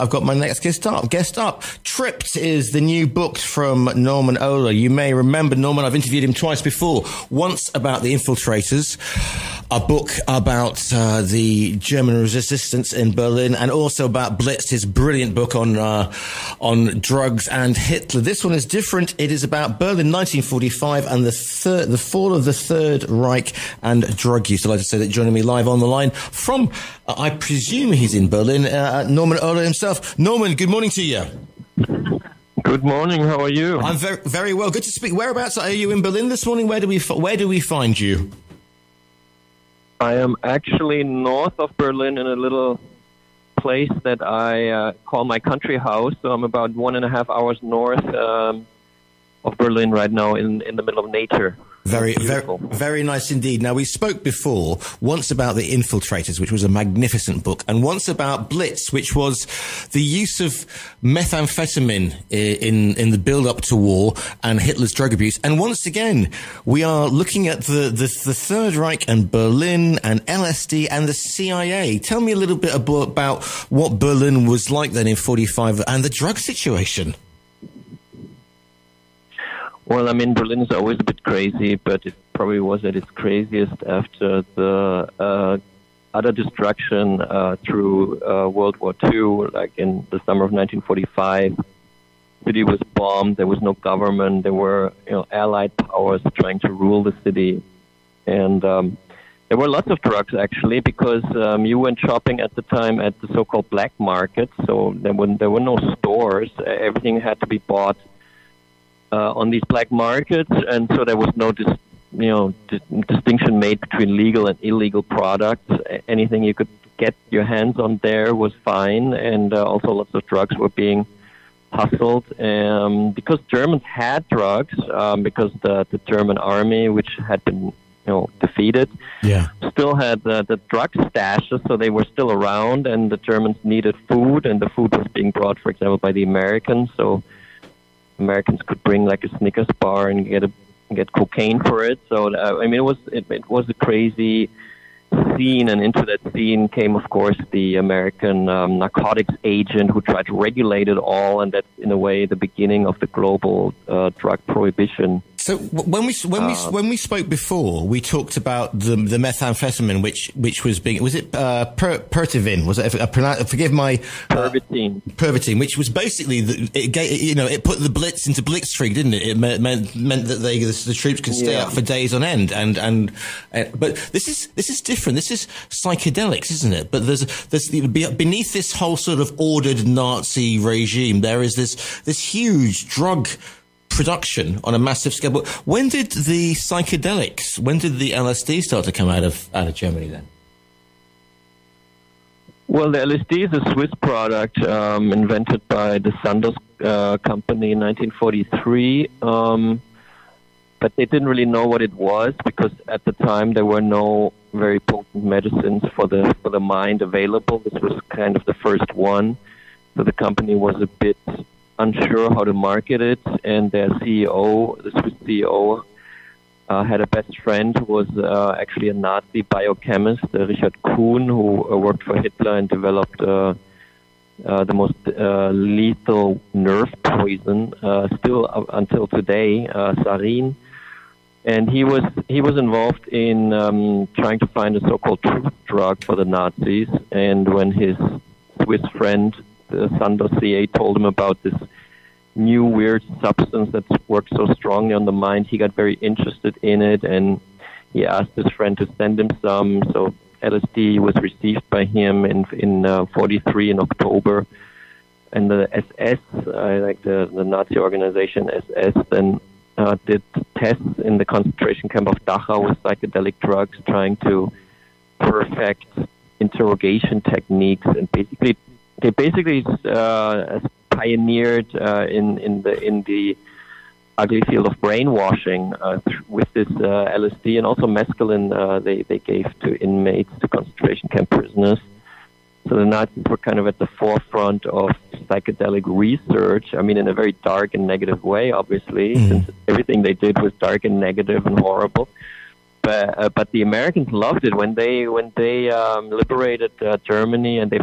I've got my next guest up. Tripped is the new book from Norman Ohler. You may remember Norman. I've interviewed him twice before. Once about the infiltrators, a book about the German resistance in Berlin, and also about Blitz, his brilliant book on drugs and Hitler. This one is different. It is about Berlin 1945 and the fall of the Third Reich and drug use. I'd like to say that joining me live on the line from, I presume he's in Berlin, Norman Ohler himself. Norman, good morning to you. Good morning. How are you? I'm very, very well. Good to speak. Whereabouts are you in Berlin this morning? Where do we find you? I am actually north of Berlin in a little place that I call my country house. So I'm about 1.5 hours north of Berlin right now, in the middle of nature. Very, very nice indeed. Now, we spoke before, once about The Infiltrators, which was a magnificent book, and once about Blitz, which was the use of methamphetamine in the build-up to war and Hitler's drug abuse. And once again, we are looking at the Third Reich and Berlin and LSD and the CIA. Tell me a little bit about what Berlin was like then in 45 and the drug situation. Well, I mean, Berlin is always a bit crazy, but it probably was at its craziest after the utter destruction through World War II, like in the summer of 1945. The city was bombed. There was no government. There were, Allied powers trying to rule the city. And there were lots of drugs, actually, because you went shopping at the time at the so-called black market, so there were no stores. Everything had to be bought on these black markets, and so there was no distinction made between legal and illegal products. Anything you could get your hands on there was fine, and also lots of drugs were being hustled. Because Germans had drugs, because the German army, which had been defeated, still had the drug stashes, so they were still around, and the Germans needed food, and the food was being brought, for example, by the Americans, so Americans could bring like a Snickers bar and get cocaine for it. So I mean, it was a crazy scene, and into that scene came, of course, the American narcotics agent who tried to regulate it all, and that's in a way the beginning of the global drug prohibition. So when we spoke before, we talked about the methamphetamine, which was being, was it Pertivin? Was it? Forgive my Pervitin, which was basically it put the Blitz into blitzkrieg, didn't it? It meant that the troops could stay up for days on end, but this is different. This is psychedelics, isn't it? But there's beneath this whole sort of ordered Nazi regime, there is this huge drug production on a massive scale. But when did the psychedelics, when did the LSD start to come out of Germany then? Well, the LSD is a Swiss product invented by the Sandoz company in 1943, but they didn't really know what it was, because at the time there were no very potent medicines for the mind available. This was kind of the first one, so the company was a bit unsure how to market it, and their CEO, the Swiss CEO, had a best friend who was actually a Nazi biochemist, Richard Kuhn, who worked for Hitler and developed the most lethal nerve poison still until today, sarin. And he was involved in trying to find a so-called truth drug for the Nazis. And when his Swiss friend, the Sandoz CA, told him about this new weird substance that works so strongly on the mind, he got very interested in it, and he asked his friend to send him some. So LSD was received by him in 43 in October, and the SS, like the Nazi organization SS, then did tests in the concentration camp of Dachau with psychedelic drugs, trying to perfect interrogation techniques, and they basically pioneered in the ugly field of brainwashing with this LSD, and also mescaline they gave to inmates, to concentration camp prisoners. So the Nazis were kind of at the forefront of psychedelic research. I mean, in a very dark and negative way, obviously, since everything they did was dark and negative and horrible. but the Americans loved it when they liberated Germany, and they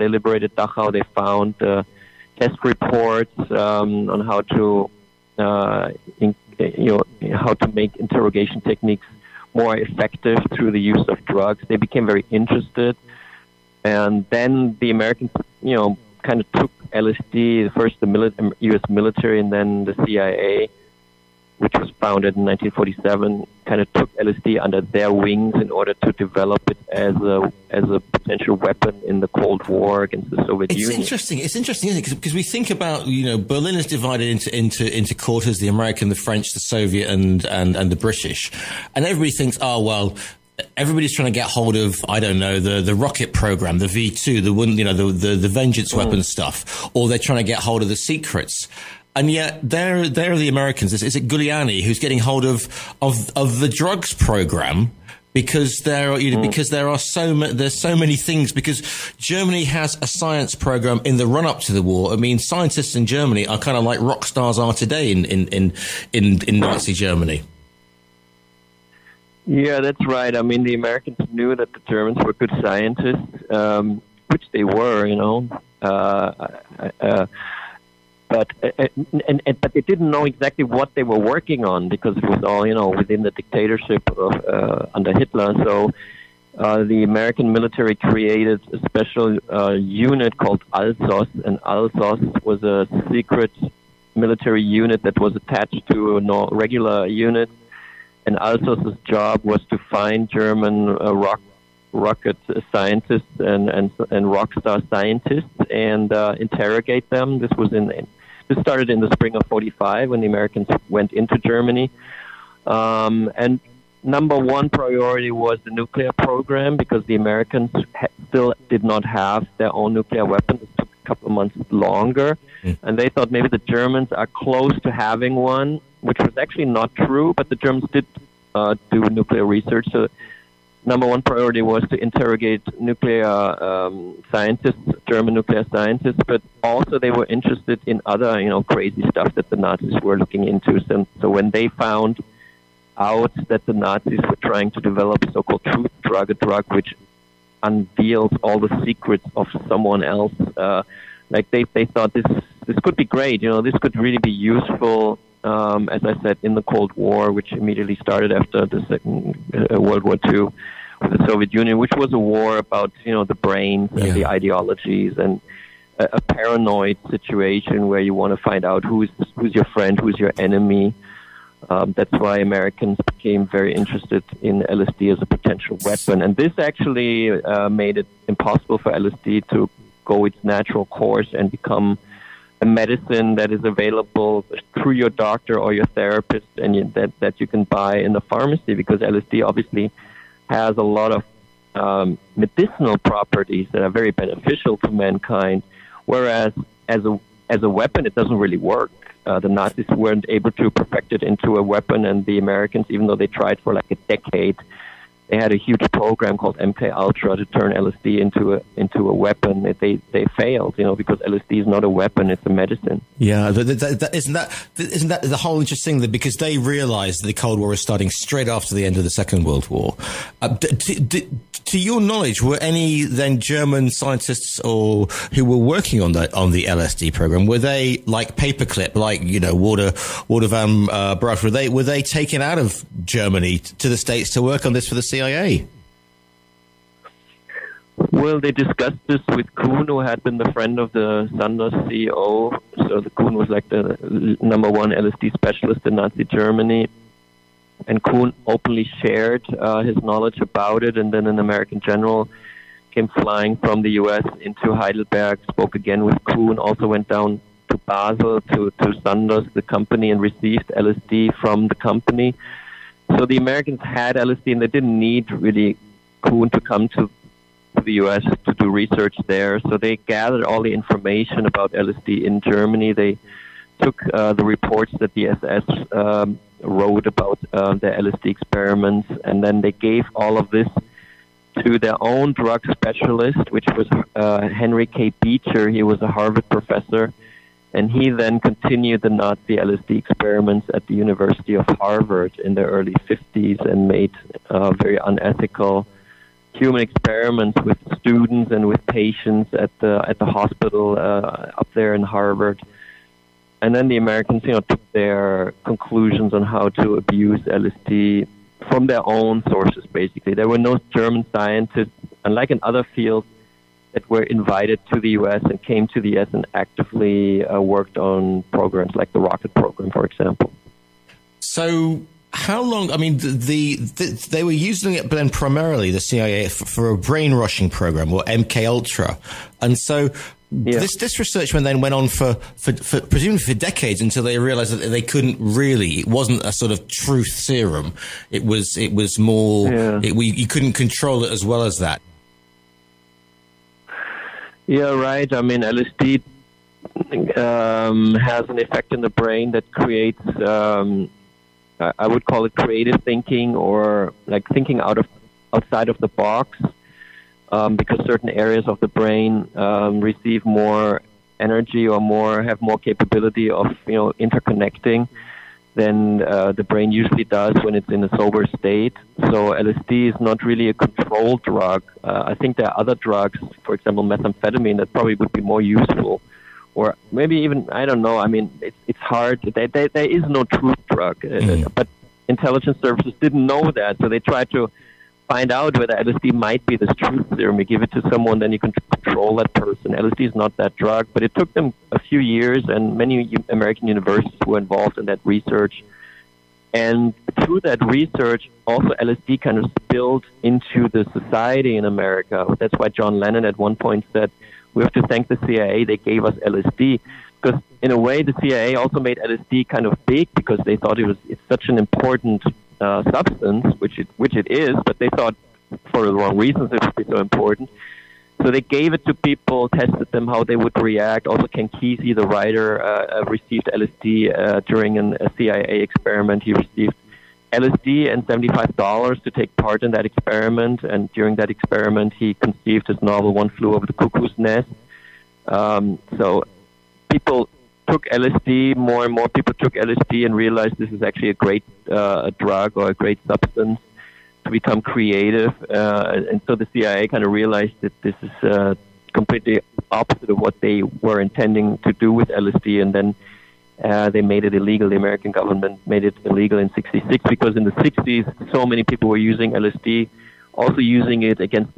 liberated Dachau. They found test reports on how to how to make interrogation techniques more effective through the use of drugs. They became very interested, and then the Americans, kind of took LSD, first the U.S. military and then the CIA, which was founded in 1947, kind of took LSD under their wings in order to develop it as a potential weapon in the Cold War against the Soviet Union. It's interesting, isn't it? Because we think about, Berlin is divided into quarters: the American, the French, the Soviet, and the British, and everybody thinks, oh well. Everybody's trying to get hold of, I don't know, the rocket program, the V2, the vengeance weapon stuff, or they're trying to get hold of the secrets. And yet, there are the Americans. Is it Giuliani who's getting hold of the drugs program? Because there's so many things. Because Germany has a science program in the run up to the war. I mean, scientists in Germany are kind of like rock stars are today in Nazi Germany. Yeah, that's right. I mean, the Americans knew that the Germans were good scientists, which they were, but they didn't know exactly what they were working on, because it was all, within the dictatorship of under Hitler. So the American military created a special unit called ALSOS, and ALSOS was a secret military unit that was attached to a regular unit. And ALSOS's job was to find German rocket scientists and rock star scientists and interrogate them. This started in the spring of '45 when the Americans went into Germany. And number one priority was the nuclear program, because the Americans still did not have their own nuclear weapons. It took a couple of months longer. And they thought maybe the Germans are close to having one, which was actually not true, but the Germans did do nuclear research. So number one priority was to interrogate nuclear scientists, German nuclear scientists, but also they were interested in other, crazy stuff that the Nazis were looking into. So when they found out that the Nazis were trying to develop a so-called truth drug, a drug which unveils all the secrets of someone else, they thought this could be great. This could really be useful, as I said, in the Cold War, which immediately started after the Second World War II with the Soviet Union, which was a war about, the brains and the ideologies, and a paranoid situation where you want to find out who's your friend, who's your enemy. That's why Americans became very interested in LSD as a potential weapon. And this actually made it impossible for LSD to go its natural course and become a medicine that is available through your doctor or your therapist, and that you can buy in the pharmacy, because LSD obviously has a lot of medicinal properties that are very beneficial to mankind, whereas as a weapon it doesn't really work. The Nazis weren't able to perfect it into a weapon, and the Americans, even though they tried for like a decade, they had a huge program called MK Ultra to turn LSD into a weapon. They failed, because LSD is not a weapon; it's a medicine. Yeah, isn't that the whole interesting thing? Because they realized that the Cold War was starting straight after the end of the Second World War. To your knowledge, were any then German scientists or who were working on the LSD program, were they like paperclip, like Walter van Braght? Were they taken out of Germany to the States to work on this for the CIA? Well, they discussed this with Kuhn, who had been the friend of the Sandoz CEO. So the Kuhn was like the number one LSD specialist in Nazi Germany. And Kuhn openly shared his knowledge about it, and then an American general came flying from the U.S. into Heidelberg, spoke again with Kuhn, also went down to Basel to Sandoz, the company, and received LSD from the company. So the Americans had LSD, and they didn't need really Kuhn to come to the U.S. to do research there. So they gathered all the information about LSD in Germany. They took the reports that the SS wrote about their LSD experiments, and then they gave all of this to their own drug specialist, which was Henry K. Beecher. He was a Harvard professor, And he then continued the Nazi LSD experiments at the University of Harvard in the early 50s and made very unethical human experiments with students and with patients at the hospital up there in Harvard. And then the Americans, took their conclusions on how to abuse LSD from their own sources, basically. There were no German scientists, unlike in other fields, that were invited to the U.S. and came to the U.S. and actively worked on programs like the rocket program, for example. So how long, I mean, they were using it then primarily, the CIA, for a brainwashing program, or MK-Ultra. And so this research then went on for presumably for decades until they realized that they couldn't really, it wasn't a sort of truth serum. It was more, you couldn't control it as well as that. Yeah, right. I mean, LSD has an effect in the brain that creates, I would call it creative thinking, or like thinking outside of the box, because certain areas of the brain receive more energy or have more capability of interconnecting than the brain usually does when it's in a sober state. So LSD is not really a controlled drug. I think there are other drugs, for example, methamphetamine, that probably would be more useful. Or maybe even, I don't know, I mean, it's hard. There is no truth drug. But intelligence services didn't know that, so they tried to find out whether LSD might be this truth serum. You give it to someone, then you can control that person. LSD is not that drug, but it took them a few years, and many American universities were involved in that research. And through that research, also LSD kind of spilled into the society in America. That's why John Lennon at one point said, we have to thank the CIA, they gave us LSD. Because in a way, the CIA also made LSD kind of big because they thought it's such an important substance, which it is, but they thought for the wrong reasons it would be so important. So they gave it to people, tested them, how they would react. Also, Ken Kesey, the writer, received LSD during a CIA experiment. He received LSD and $75 to take part in that experiment. And during that experiment, he conceived his novel, One Flew Over the Cuckoo's Nest. So people took LSD, more and more people took LSD and realized this is actually a great drug or a great substance to become creative. And so the CIA kind of realized that this is completely opposite of what they were intending to do with LSD. And then they made it illegal. The American government made it illegal in 1966 because in the 60s, so many people were using LSD, also using it against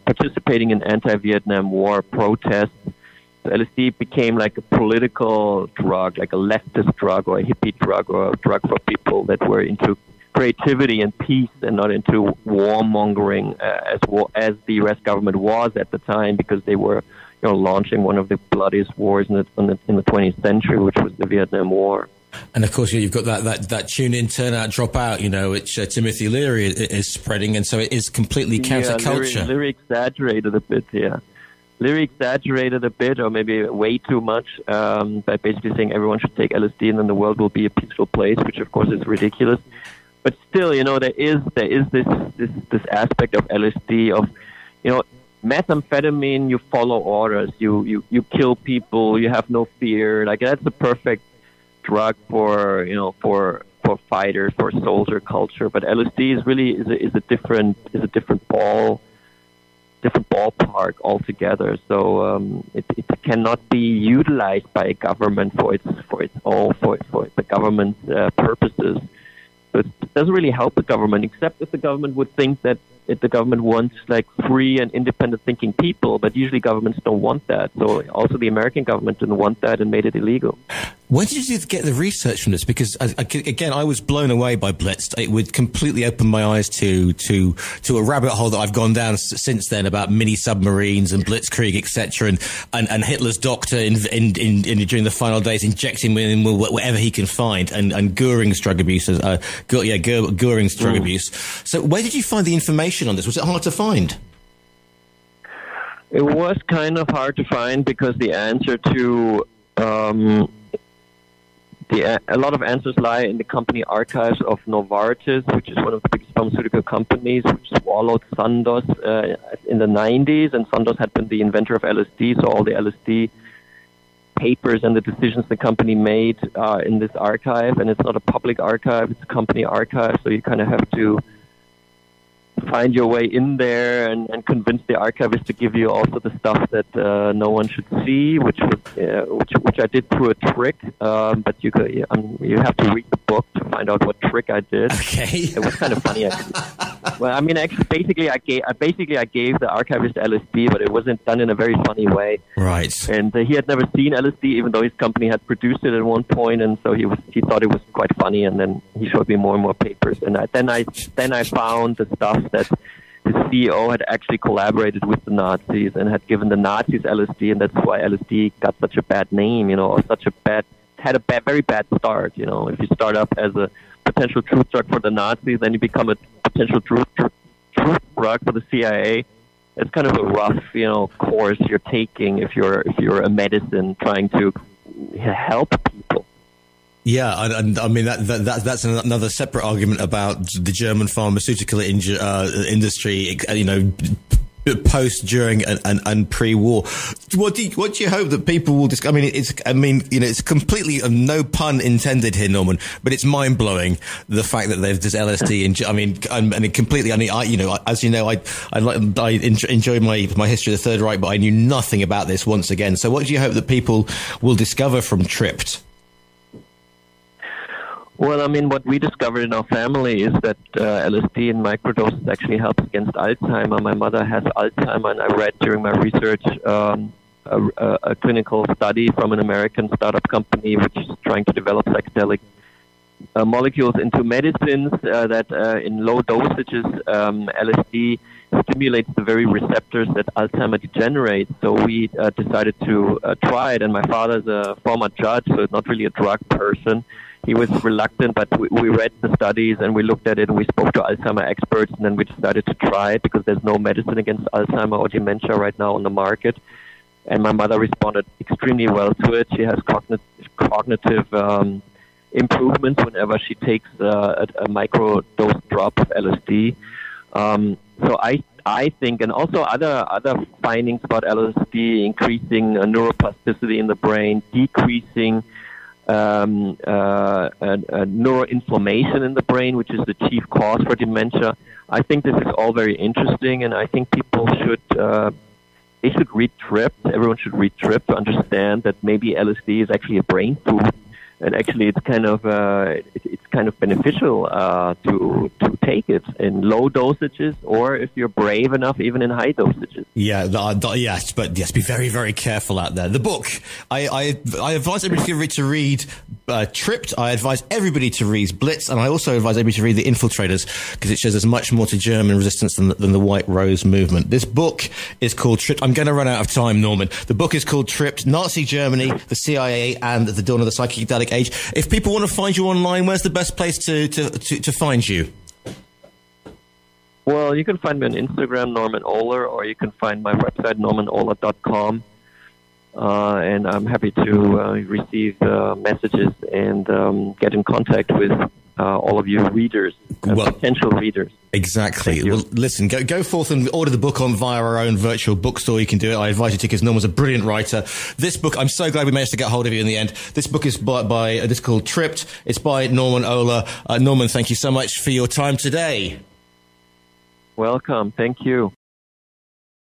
participating in anti-Vietnam War protests. LSD became like a political drug, like a leftist drug or a hippie drug or a drug for people that were into creativity and peace and not into warmongering as the U.S. government was at the time, because they were launching one of the bloodiest wars in the 20th century, which was the Vietnam War. And of course, you've got that tune in, turn out, drop out, which Timothy Leary is spreading, and so it is completely counterculture. Yeah, Leary exaggerated a bit, yeah. Leary exaggerated a bit, or maybe way too much, by basically saying everyone should take LSD and then the world will be a peaceful place, which of course is ridiculous. But still, there is this aspect of LSD of, methamphetamine. You follow orders, you kill people, you have no fear. Like that's the perfect drug for fighters, for soldier culture. But LSD is really is a different ballpark altogether. So it cannot be utilized by a government for the government's purposes. So it doesn't really help the government, except if the government would think that if the government wants like free and independent thinking people, but usually governments don't want that. So also the American government didn't want that and made it illegal. Where did you get the research from this? Because again, I was blown away by Blitz. It would completely open my eyes to a rabbit hole that I've gone down since then about mini submarines and blitzkrieg, etc. And Hitler's doctor during the final days injecting him with whatever he can find, and Goering's drug abuse. Goering's drug abuse. So where did you find the information on this? Was it hard to find? It was kind of hard to find because the answer to a lot of answers lie in the company archives of Novartis, which is one of the biggest pharmaceutical companies, which swallowed Sandoz in the 90s, and Sandoz had been the inventor of LSD, so all the LSD papers and the decisions the company made in this archive, and it's not a public archive, it's a company archive, so you kind of have to find your way in there and convince the archivist to give you also the stuff that no one should see, which I did through a trick. But you have to read the book to find out what trick I did. Okay, it was kind of funny. Well, I mean, actually, basically, I gave the archivist LSD, but it wasn't done in a very funny way. Right. And he had never seen LSD, even though his company had produced it at one point, and so he thought it was quite funny. And then he showed me more and more papers, and then I found the stuff that the CEO had actually collaborated with the Nazis and had given the Nazis LSD, and that's why LSD got such a bad name, or had a very bad start. If you start up as a potential truth drug for the Nazis, then you become a potential truth drug for the CIA. It's kind of a rough, course you're taking if you're a medicine trying to help people. Yeah, I mean that's another separate argument about the German pharmaceutical industry, post, during, and pre-war. What do you hope that people will discover? It's completely, no pun intended here, Norman, but it's mind blowing the fact that there's this LSD. As you know, I enjoy my history of the Third Reich, but I knew nothing about this once again. So, what do you hope that people will discover from Tripped? Well, what we discovered in our family is that LSD in microdoses actually helps against Alzheimer. My mother has Alzheimer, and I read during my research a clinical study from an American startup company which is trying to develop psychedelic molecules into medicines that in low dosages, LSD stimulates the very receptors that Alzheimer degenerates. So we decided to try it, and my father's a former judge, so not really a drug person. He was reluctant, but we read the studies and we looked at it and we spoke to Alzheimer experts, and then we decided to try it because there's no medicine against Alzheimer or dementia right now on the market. And my mother responded extremely well to it. She has cognitive improvements whenever she takes a micro dose drop of LSD. So I think, and also other findings about LSD, increasing neuroplasticity in the brain, decreasing neuroinflammation in the brain, which is the chief cause for dementia. I think this is all very interesting, and I think people should read Tripped. Everyone should read Tripped to understand that maybe LSD is actually a brain food, and actually it's kind of beneficial to take it in low dosages, or if you're brave enough, even in high dosages. Yeah, yes, but yes, be very, very careful out there. The book, I advise everybody to read Tripped. I advise everybody to read Blitz, and I also advise everybody to read The Infiltrators, because it shows there's much more to German resistance than the White Rose movement. This book is called Tripped. I'm going to run out of time, Norman. The book is called Tripped: Nazi Germany, the CIA, and the Dawn of the Psychedelic Age. If people want to find you online, where's the best place to find you? Well, you can find me on Instagram, Norman Ohler, or you can find my website, normanohler.com. And I'm happy to receive messages and get in contact with all of your readers, potential readers. Exactly. Well, listen, go forth and order the book via our own virtual bookstore. You can do it. I advise you to, because Norman's a brilliant writer. This book, I'm so glad we managed to get hold of you in the end. This book is this is called Tripped. It's by Norman Ohler. Norman, thank you so much for your time today. Welcome. Thank you.